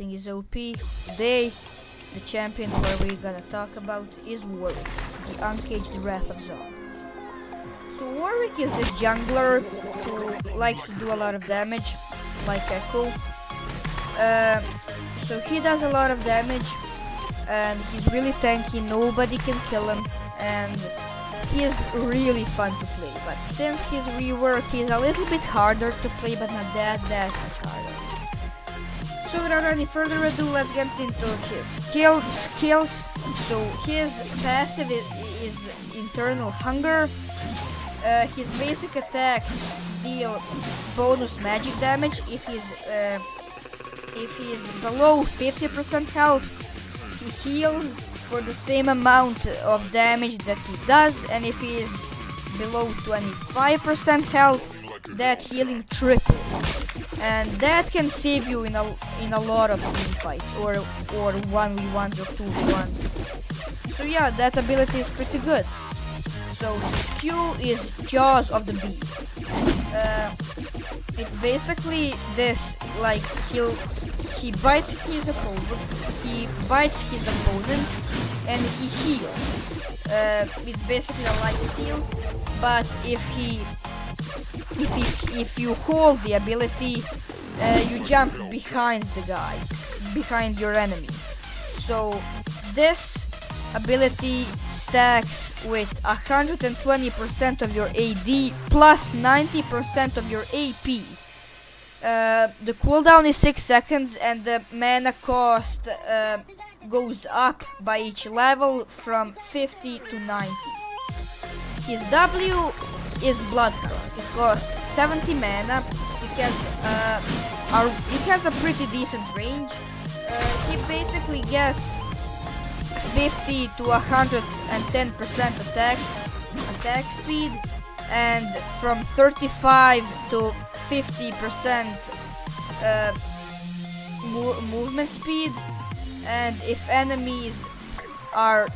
thing is OP. Today, the champion where we're gonna talk about is Warwick, the Uncaged Wrath of Zon. So Warwick is the jungler who likes to do a lot of damage, like Echo. So he does a lot of damage, and he's really tanky, nobody can kill him, and he is really fun to play. But since his rework, he's a little bit harder to play, but not that much harder. So without any further ado, let's get into his skills. So his passive is Internal Hunger. His basic attacks deal bonus magic damage if he's below 50% health. He heals for the same amount of damage that he does, and if he is below 25% health, that healing triples, and that can save you in a lot of team fights or 1v1s or 2v1s. So yeah, that ability is pretty good. So his Q is Jaws of the Beast. It's basically this, like he bites his opponent, and he heals. It's basically a life steal, but if you hold the ability, you jump behind the guy, behind your enemy. So this ability stacks with 120% of your AD plus 90% of your AP. The cooldown is 6 seconds, and the mana cost goes up by each level from 50 to 90. His W is Bloodhound. It costs 70 mana. It has a pretty decent range. He basically gets 50 to 110% attack speed, and from 35 to 50% movement speed. And if enemies are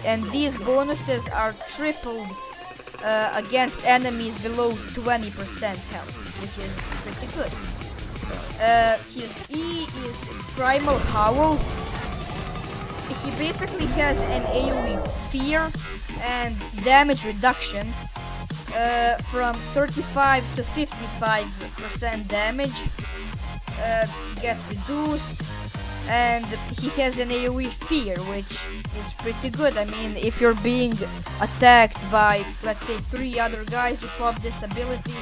and these bonuses are tripled against enemies below 20% health, which is pretty good. His E is Primal Howl. He basically has an AoE fear and damage reduction from 35 to 55% damage gets reduced, and he has an AoE fear, which is pretty good. I mean, if you're being attacked by, let's say, 3 other guys who pop this ability,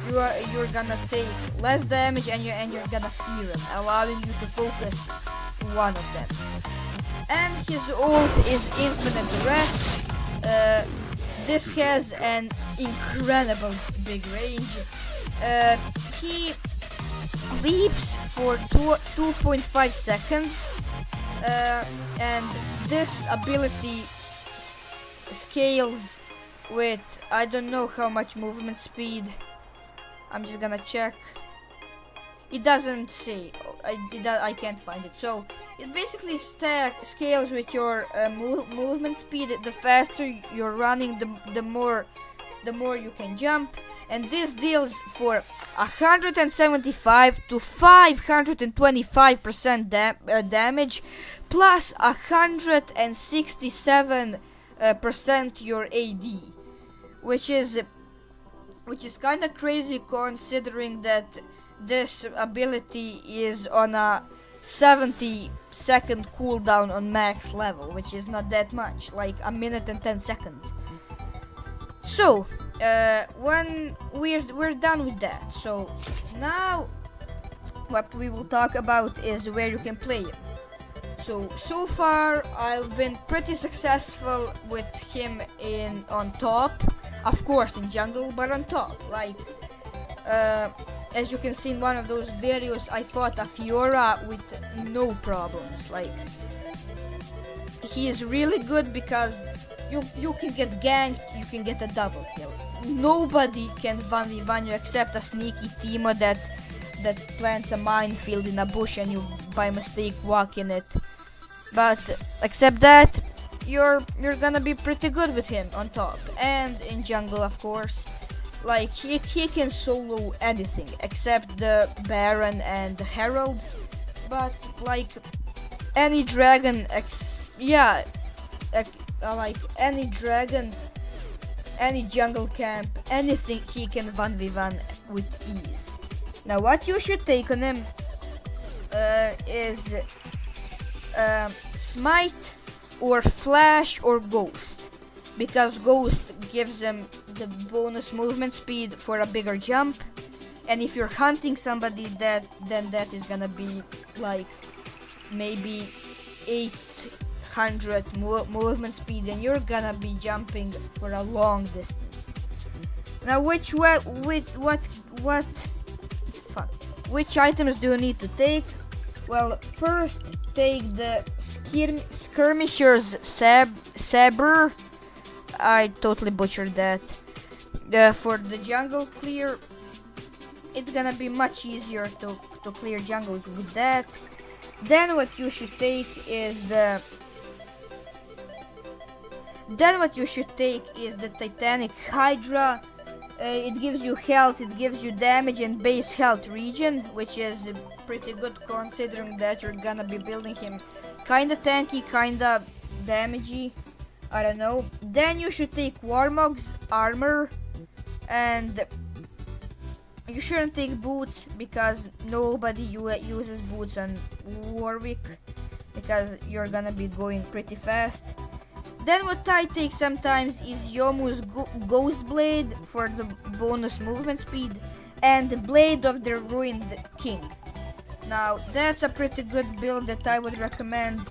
you're gonna take less damage, and you're gonna fear them, allowing you to focus one of them. And his ult is Infinite Rest. This has an incredible big range. He leaps for 2.5 seconds, and this ability scales with, I don't know how much movement speed. I'm just gonna check. It doesn't say. I can't find it. So it basically scales with your movement speed. The faster you're running, the more you can jump. And this deals for 175 to 525% damage, plus 167% your AD, which is kind of crazy considering that this ability is on a 70-second cooldown on max level, which is not that much, like a minute and 10 seconds. So when we're done with that, so now what we will talk about is where you can play him. So far I've been pretty successful with him on top, of course in jungle, but on top, like as you can see in one of those videos, I fought a Fiora with no problems. Like, he is really good because you can get ganked, you can get a double kill. Nobody can 1v1 you except a sneaky Teemo that plants a minefield in a bush and you by mistake walk in it. But except that, you're gonna be pretty good with him on top and in jungle, of course. Like, he can solo anything except the Baron and the Herald. but like any dragon, like any dragon, any jungle camp, anything he can 1v1 with ease. Now what you should take on him is smite or flash or ghost, because ghost gives him the bonus movement speed for a bigger jump, and if you're hunting somebody, then that is gonna be like maybe 800 movement speed, and you're gonna be jumping for a long distance. Now which items do you need to take? Well, first take the skirmisher's saber. I totally butchered that. For the jungle clear, it's gonna be much easier to clear jungles with that. Then what you should take is the Titanic Hydra. It gives you health, it gives you damage and base health regen, which is pretty good considering that you're gonna be building him kinda tanky, kinda damagey. I don't know. Then you should take Warmog's armor, and you shouldn't take boots because nobody uses boots on Warwick, because you're gonna be going pretty fast. Then what I take sometimes is Yomu's Ghost Blade for the bonus movement speed, and the Blade of the Ruined King. Now that's a pretty good build that I would recommend.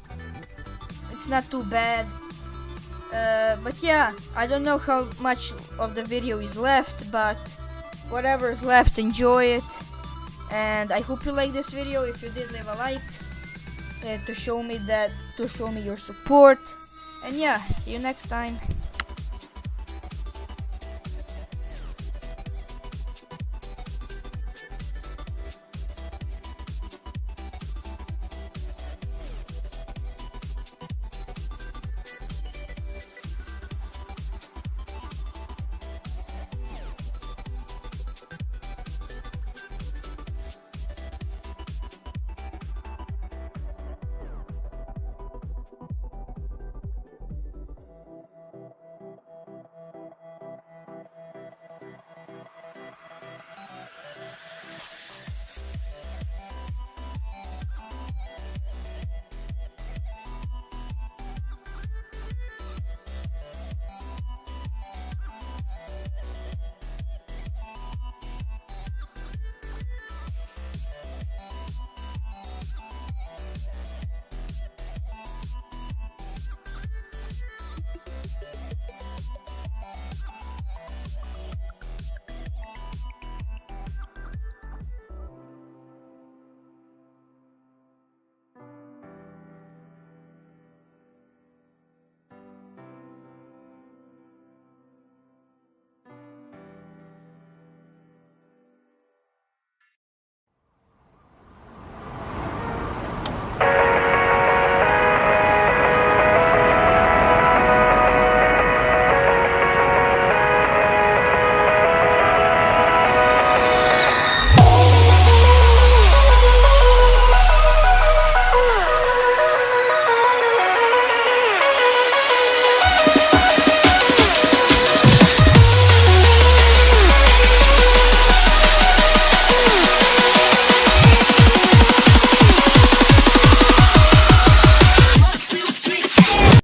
It's not too bad. But yeah, I don't know how much of the video is left, but whatever is left, enjoy it. And I hope you like this video. If you did, leave a like to show me your support. And yeah, see you next time.